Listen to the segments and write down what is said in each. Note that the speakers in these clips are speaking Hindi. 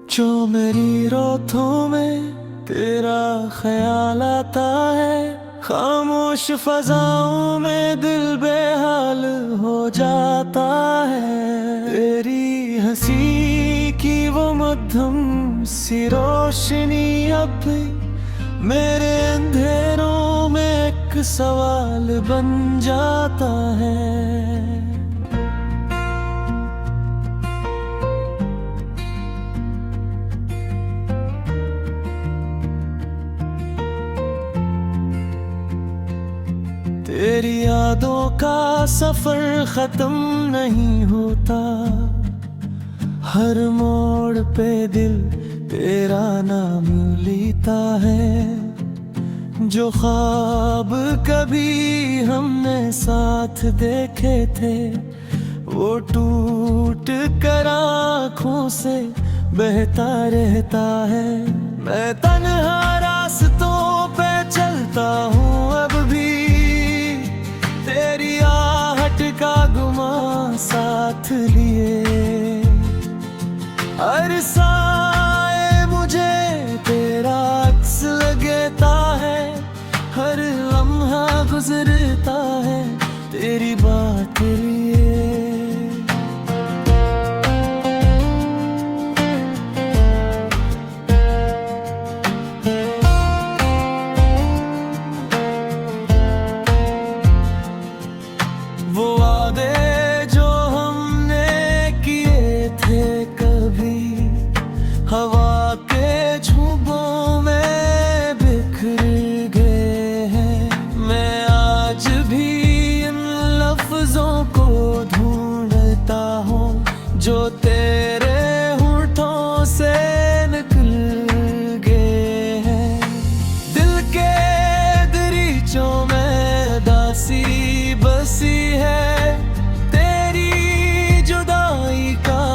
जो मेरी रातों में तेरा ख्याल आता है, खामोश फजाओं में दिल बेहाल हो जाता है। तेरी हंसी की वो मध्यम सी रोशनी अब भी मेरे अंधेरों में एक सवाल बन जाता है। तेरी यादों का सफर खत्म नहीं होता, हर मोड़ पे दिल तेरा नाम लेता है। जो ख्वाब कभी हमने साथ देखे थे, वो टूट कर आँखों से बहता रहता है। मैं तन्हा रास्तों पे चलता हूँ अब भी, तेरी आहट का गुमा साथ लिए। हर साए मुझे तेरा अक्स लगता है, हर लम्हा गुजरता है तेरी बात लिए। वो वादे जो हमने किए थे कभी, हवा के झोंकों में बिखर गए हैं। मैं आज भी इन लफ्जों को ढूंढता हूँ जो तेरे होठों से निकल गए हैं। दिल के दरीचों में दासी बसी है, तेरी जुदाई का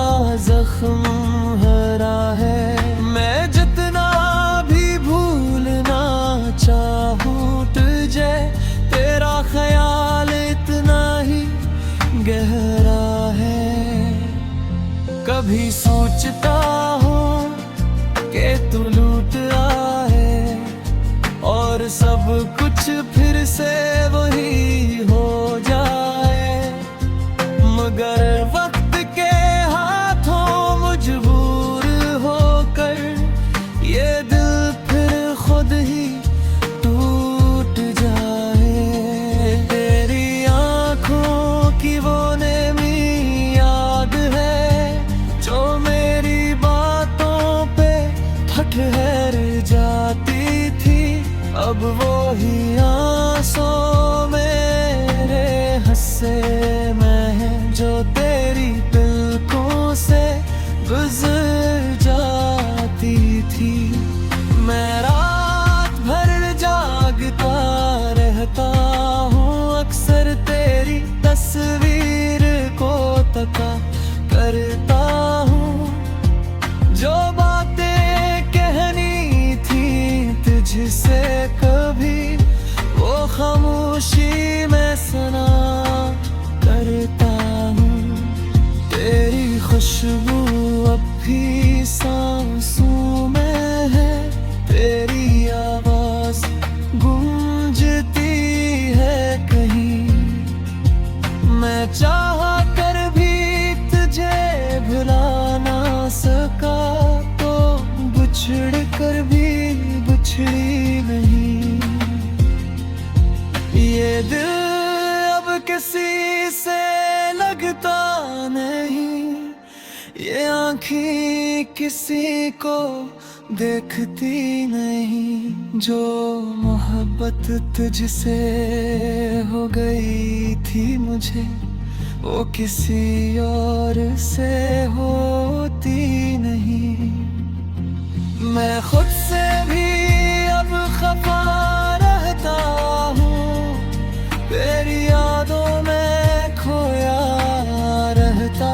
जख्म हरा है। मैं जितना भी भूलना चाहूँ तुझे, तेरा ख्याल इतना ही गहरा है। कभी सोचता हूँ कि तू लौट आए और सब कुछ फिर से वही हो जाए, मगर वक्त के हाथों मजबूर होकर ये दिल फिर खुद ही टूट जाए। तेरी आँखों की वो नेमी याद है जो मेरी बातों पे ठहर जाती थी। अब वो ही आंसू मेरे हंसे में है जो तेरी पलकों से गुजर जाती थी। मैं रात भर जागता रहता हूँ, अक्सर तेरी तस्वीर को तका करता हूँ। जो बातें कहनी थी तुझसे कभी, वो खामोशी में सुना करता हूँ। तेरी खुशबू अब भी सांसों में है, तेरी आवाज गूंजती है कहीं। मैं चाह कर भी तुझे भुला ना सका, तो बिछड़ कर भी बिछड़ी नहीं। ये दिल अब किसी से लगता नहीं, ये आँखें किसी को देखती नहीं। जो मोहब्बत तुझसे हो गई थी मुझे, वो किसी और से होती नहीं। मैं खुद से भी अब खफा रहता हूँ, तेरी यादों में खोया रहता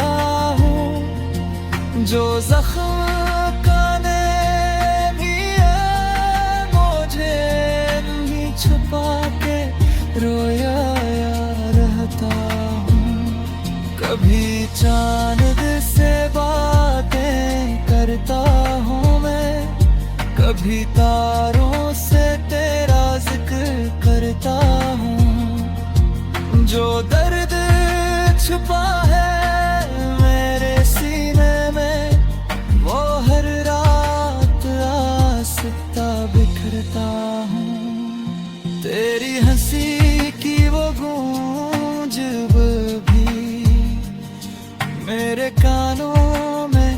हूँ। जो जख्म काने भी है मुझे नहीं छुपा के रोया रहता हूँ। कभी चांद से बातें करता बारों से तेरा जिक्र करता हूँ। जो दर्द छुपा है मेरे सीने में, वो हर रात आस्ता बिखरता हूँ। तेरी हंसी की वो गूंज भी मेरे कानों में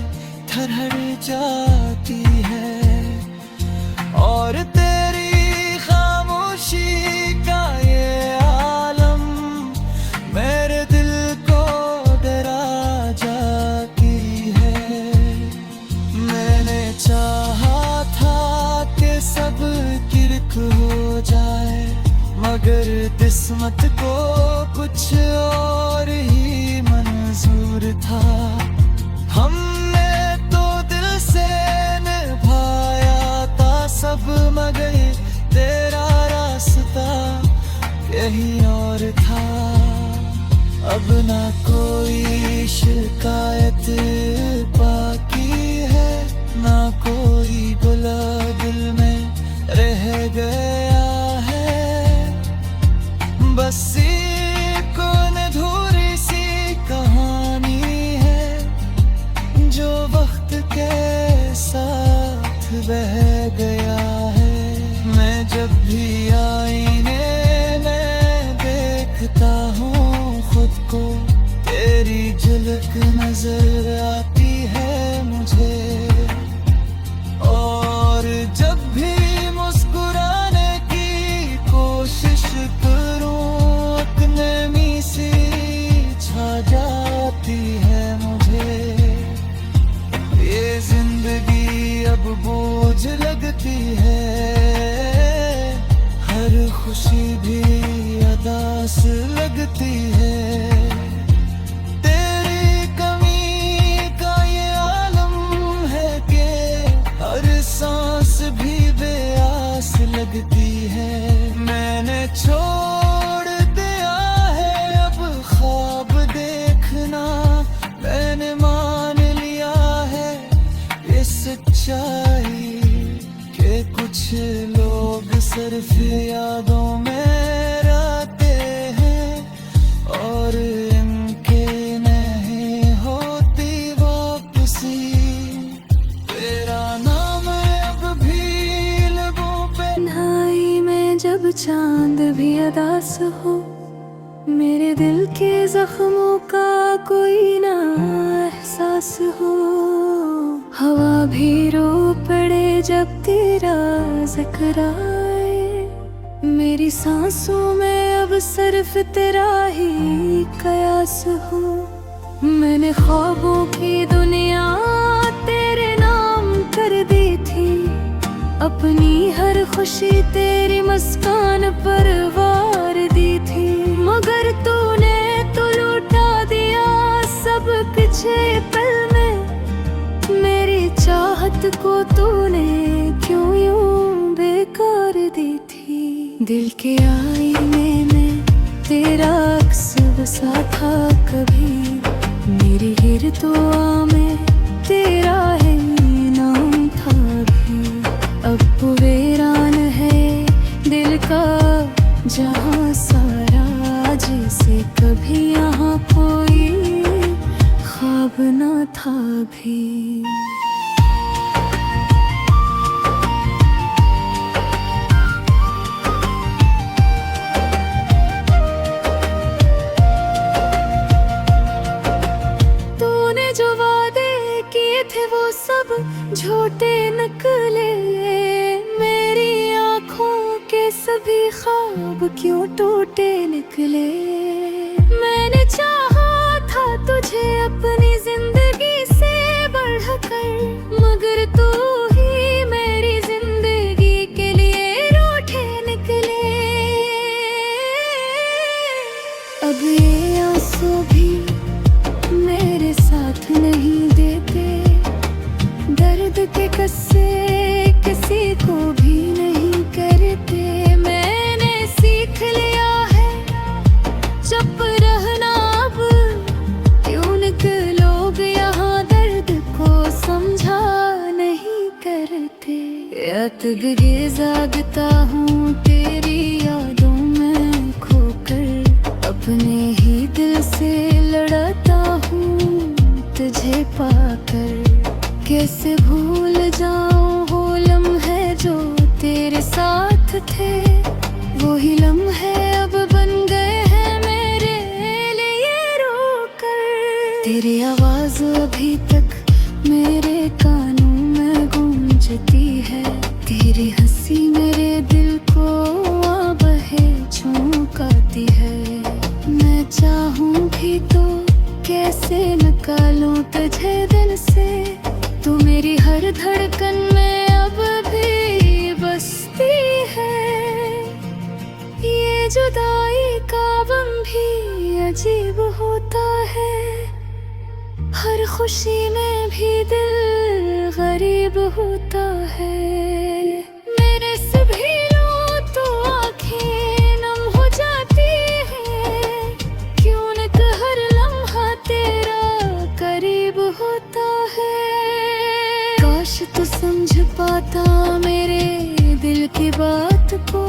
ठहर जाती है, और तेरी खामोशी का ये आलम मेरे दिल को डरा जाती है। मैंने चाहा था कि सब किरक हो जाए, मगर किस्मत को कुछ और ही मंजूर था। हमने तो दिल से निभाया था सब, मगर तेरा रास्ता कहीं और था। अब ना कोई शिकायत बाकी है, ना कोई बुला दिल में रह गया है। बस एक अधूरी सी कहानी है, जो वक्त के साथ बह गया है। मैं जब भी आईने में देखता हूँ खुद को, तेरी झलक नजर आती है मुझे। और जब भी मुस्कुराने की कोशिश करूं, अकनमी सी छा जाती है मुझे। ये जिंदगी अब बोझ लगती है, हर खुशी भी अदास लगती है। तेरी कमी का ये आलम है कि हर सांस भी बेआस लगती है। मैंने छोड़ दिया है अब ख्वाब देखना, मैंने मान लिया है ये सच्चाई कि कुछ लोग सिर्फ यादों में रहते हैं, और इनके नहीं होती वापसी। तेरा नाम अब भी लबों पे, तन्हाई में जब चांद भी अदास हो, मेरे दिल के जख्मों का कोई ना एहसास हो। हवा भी रो पड़े जब तेरा जिक्र आए, मेरी सांसों में अब सिर्फ तेरा ही कयास हो। मैंने ख्वाबों की दुनिया तेरे नाम कर दी थी, अपनी हर खुशी तेरी मुस्कान पर वार दी थी। मगर तूने तो लूटा दिया सब पीछे पल में, मेरी चाहत को तूने क्यों यूं बेकार दी थी। दिल के आईने में तेरा अक्स बसा था कभी, मेरी गिरदों में तेरा है नाम था भी। अब वो वीरान है दिल का जहां सारा, जैसे कभी यहाँ कोई ख्वाब न था भी। तूने जो वादे किए थे वो सब झूठे निकले, मेरी आँखों के सभी ख्वाब क्यों टूटे निकले। मैंने चाहा था तुझे अपनी जिंदगी से बढ़कर, मगर तू ही मेरी जिंदगी के लिए रूठे निकले। अब ये आंसू भी मेरे साथ नहीं देते, दर्द के किस्से किसी को भी नहीं करते। मैंने सीख लिया है चुप रहना अब, क्यों निकलो जागता हूँ तेरी यादों में खोकर, अपने ही दिल से लड़ता हूँ तुझे पाकर। कैसे भूल जाऊँ वो लम्हे जो तेरे साथ थे, वही लम्हे अब बन गए हैं मेरे लिए रोकर। तेरी आवाज अभी तक मेरे कानों में गूंजती है, तेरी हंसी मेरे दिल को बहे झोंकाती है। मैं चाहूं भी तो कैसे निकालूं तुझे दिल से, तू मेरी हर धड़कन में अब भी बसती है। ये जुदाई का गम भी अजीब होता है, हर खुशी में भी दिल गरीब होता है। मेरे से भी लो तो आंखें नम हो जाती हैं, क्यों न हर लम्हा तेरा करीब होता है। काश तू समझ पाता मेरे दिल की बात को,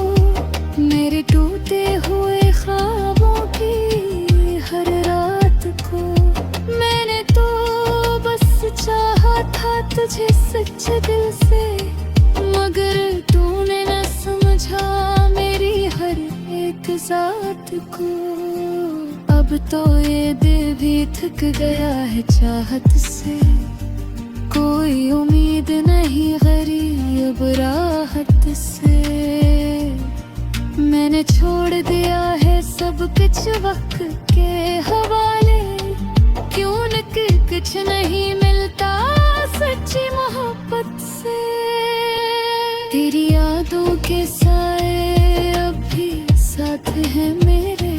मेरे टूटे हुए ख्वाबों की हर रात को। मैंने तो बस चाहा था तुझे सच्चे दिल से, मगर तूने न समझा मेरी हर एक ज़ात को। अब तो ये दिल भी थक गया है चाहत से, कोई उम्मीद नहीं गरीब राहत से। मैंने छोड़ दिया है सब कुछ वक्त के हवाले, क्यों न कुछ नहीं मिलता सच्ची मोहब्बत से। तेरी यादों के साए अब भी साथ हैं मेरे,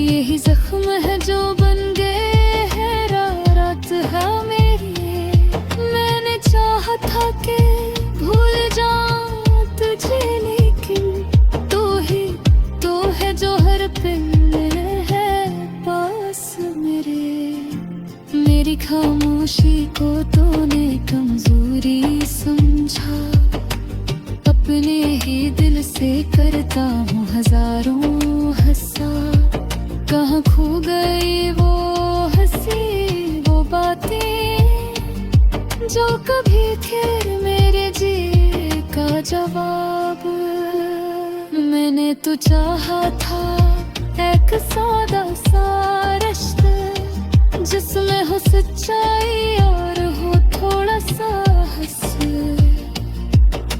यही जख्म है जो बन गए हैं रात है मेरी। मैंने चाहा था कि भूल जाऊं तुझे, लेकिन तू ही तो है जो हर पल है पास मेरे। मेरी खामोशी को तूने कमजोरी समझा, अपने ही दिल से करता हूँ हजारों हंसा। कहाँ खो गई वो हंसी वो बातें, जो कभी थे मेरे जी का जवाब। मैंने तो चाहा था एक सादा सा रिश्ता, जिसमें हो सच्चाई और हो थोड़ा सा हंस,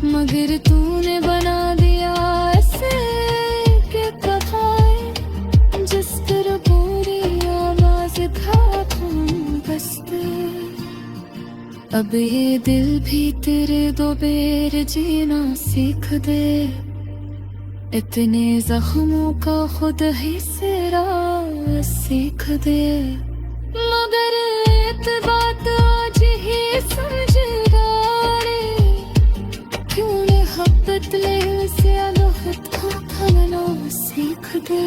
मगर तूने बना दिया ऐसे कि कहानी जिस तरह पूरी आवाज घाटों बस्त। अब ये दिल भी तेरे दो बेर जीना सीख दे, इतने जख्मों का खुद ही सिरा सीख दे। मगर एक बात आज ही समझदारे, क्यों ने हब्बत ले से अलग था सीख दे।